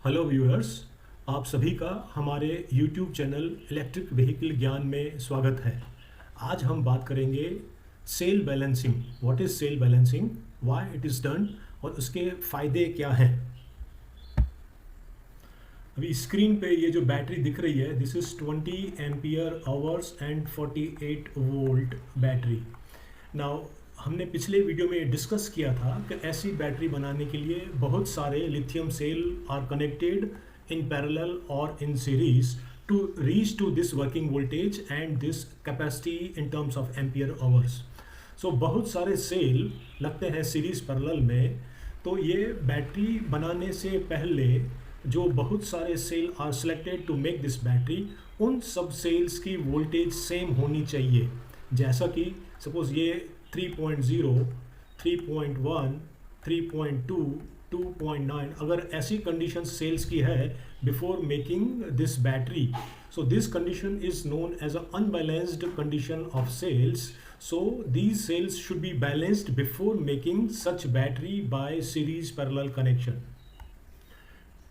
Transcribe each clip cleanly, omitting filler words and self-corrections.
Hello viewers, आप सभी का हमारे YouTube चैनल इलेक्ट्रिक व्हीकल ज्ञान में स्वागत है। आज हम बात करेंगे cell balancing. What is cell balancing, why it is done और उसके फ़ायदे क्या हैं। अभी स्क्रीन पे ये जो बैटरी दिख रही है, this is 20 ampere hours and 48 volt battery. Now हमने पिछले वीडियो में डिस्कस किया था कि ऐसी बैटरी बनाने के लिए बहुत सारे lithium cell are connected in parallel और in series to reach to this working voltage and this capacity in terms of ampere hours. So बहुत सारे सेल लगते हैं सीरीज पैरेलल में। तो ये बैटरी बनाने से पहले जो बहुत सारे cell are selected to make this battery, उन सब सेल्स की वोल्टेज सेम होनी चाहिए। जैसा कि सपोज ये 3.0, 3.1, 3.2, 2.9, अगर ऐसी कंडीशन सेल्स की है before making this battery, so this condition is known as an unbalanced condition of cells. So these cells should be balanced before making such battery by series parallel connection.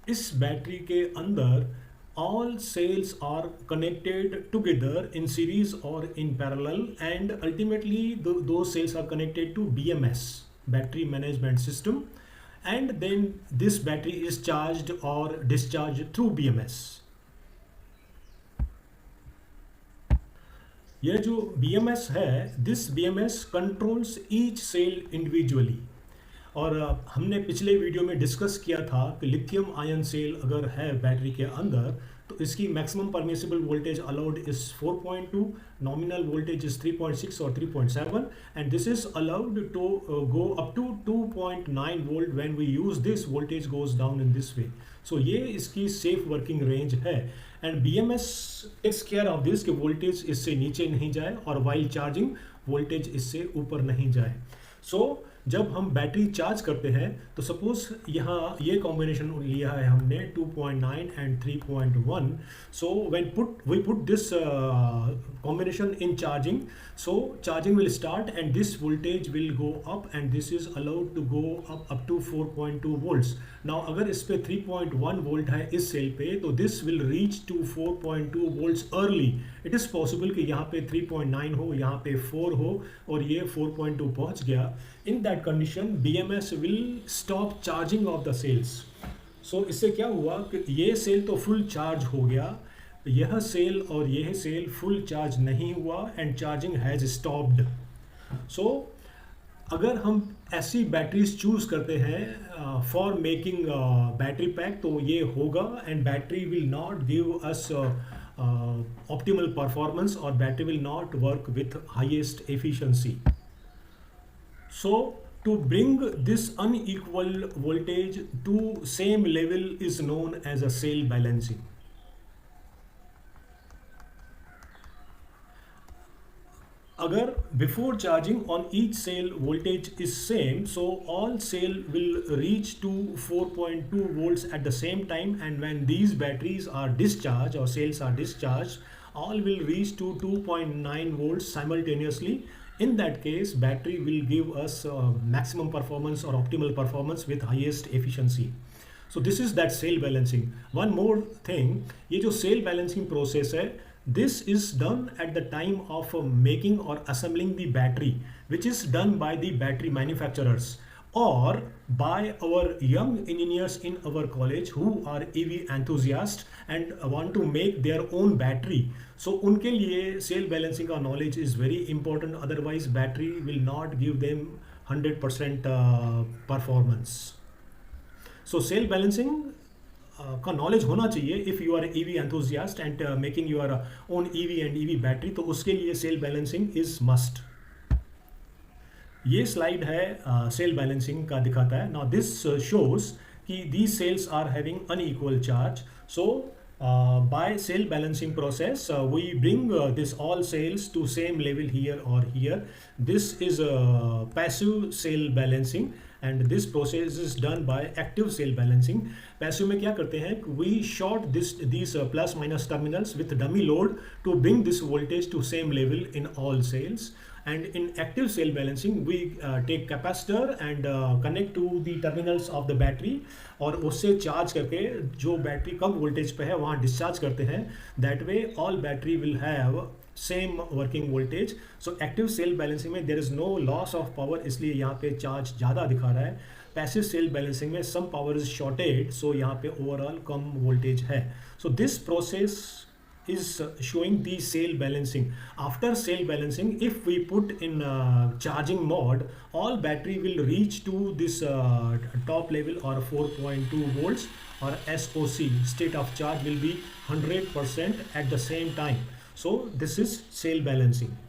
इस battery के अंदर all cells are connected together in series or in parallel, and ultimately those cells are connected to BMS, battery management system, and then this battery is charged or discharged through BMS. यह जो BMS है, this BMS controls each cell individually. और हमने पिछले video में discuss किया था कि लिथियम आयन सेल अगर है बैटरी के अंदर तो इसकी maximum permissible voltage allowed is 4.2, nominal voltage is 3.6 और 3.7, and this is allowed to go up to 2.9 volt when we use this, voltage goes down in this way. So ये इसकी safe working range है, and BMS takes care of this कि voltage इससे नीचे नहीं जाए और वाइल चार्जिंग वोल्टेज इससे ऊपर नहीं जाए। सो जब हम बैटरी चार्ज करते हैं तो सपोज यहाँ ये कॉम्बिनेशन लिया है हमने 2.9 and 3.1. So when we put this combination in charging, so charging will start and this voltage will go up and this is allowed to go up to 4.2 volts. Now अगर इस पे 3.1 volt है इस cell पे, तो this will reach to 4.2 volts early. It is possible कि यहाँ पे 3.9 हो, यहाँ पे 4 हो और ये 4.2 पहुँच गया. In that condition, BMS will stop charging of the cells. So इससे क्या हुआ कि ये सेल तो फुल चार्ज हो गया, यह सेल और यह सेल फुल चार्ज नहीं हुआ एंड चार्जिंग हैज़ स्टॉप्ड. सो अगर हम ऐसी बैटरीज चूज करते हैं फॉर मेकिंग बैटरी पैक, तो ये होगा and battery will not give us optimal performance और battery will not work with highest efficiency. So to bring this unequal voltage to same level is known as a cell balancing. अगर before charging on each cell voltage is same, so all cell will reach to 4.2 volts at the same time, and when these batteries are discharged or cells are discharged, all will reach to 2.9 volts simultaneously. In that case, battery will give us maximum performance or optimal performance with highest efficiency. So this is that cell balancing. One more thing, ये जो cell balancing process है, this is done at the time of making or assembling the battery, which is done by the battery manufacturers or by our young engineers in our college who are EV enthusiasts and want to make their own battery. So उनके लिए cell balancing का knowledge is very important, otherwise battery will not give them 100% performance. So cell balancing का knowledge होना चाहिए if you are EV enthusiast and making your own EV and EV battery, तो उसके लिए cell balancing is must. ये slide है cell balancing का दिखाता है. नाउ दिस शोज कि these cells are having unequal charge. So by cell balancing process, we bring this all cells to same level here or here. This is a passive cell balancing, and this process is done by active cell balancing. Passive में क्या करते हैं, we short these plus minus terminals with dummy load to bring this voltage to same level in all cells. And in active cell balancing we take capacitor and connect to the terminals of the battery, और उससे charge करके जो battery कम voltage पे है वहाँ discharge करते हैं। That way all battery will have same working voltage. So active cell balancing में there is no loss of power, इसलिए यहाँ पे चार्ज ज़्यादा दिखा रहा है। पैसिव सेल बैलेंसिंग में सम पावर इज शॉर्टेड, सो यहाँ पे ओवरऑल कम वोल्टेज है। So this process is showing the cell balancing. After cell balancing, if we put in charging mode, all battery will reach to this top level or 4.2 volts, or SOC, state of charge will be 100% at the same time. So this is cell balancing.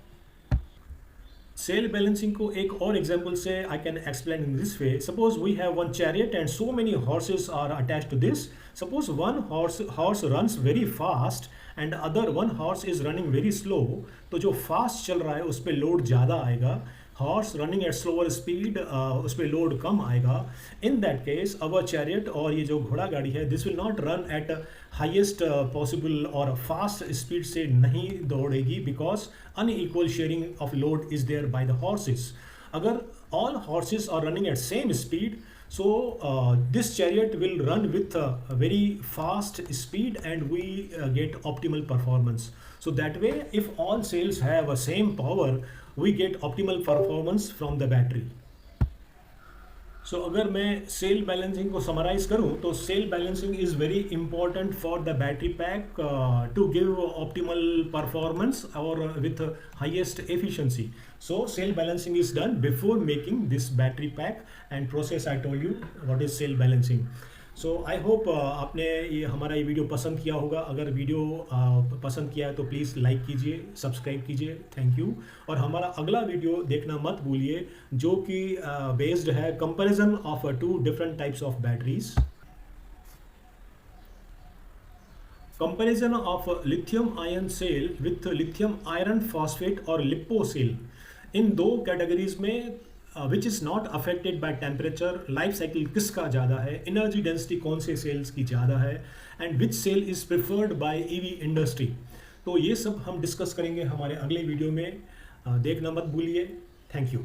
Cell balancing को एक और example से I can explain in this way. Suppose we have one chariot and so many horses are attached to this. Suppose one horse runs very fast and other one horse is running very slow, तो जो fast चल रहा है उस पर load ज़्यादा आएगा, horse running at slower speed उस पर लोड कम आएगा। In that case our chariot और ये जो घोड़ा गाड़ी है, this will not run at highest possible और फास्ट स्पीड से नहीं दौड़ेगी, because unequal sharing of load is there by the horses. अगर all horses are running at same speed, so this chariot will run with very fast speed and we get optimal performance. So that way, if all cells have a same power, we get optimal performance from the battery. So अगर मैं cell balancing को summarise करूं तो cell balancing is very important for the battery pack to give optimal performance और with highest efficiency. So cell balancing is done before making this battery pack and process I told you what is cell balancing. So I hope आपने ये हमारा ये video पसंद किया होगा। अगर video पसंद किया है तो प्लीज़ लाइक कीजिए, सब्सक्राइब कीजिए, थैंक यू। और हमारा अगला वीडियो देखना मत भूलिए, जो कि बेस्ड है comparison of 2 different types of batteries. Comparison of lithium ion cell with lithium iron phosphate और लिपो सेल। इन 2 कैटेगरीज में which is not affected by temperature, life cycle किसका ज़्यादा है, एनर्जी डेंसिटी कौन से सेल्स की ज़्यादा है, and which cell is preferred by EV industry. तो ये सब हम डिस्कस करेंगे हमारे अगले वीडियो में। देखना मत भूलिए। Thank you.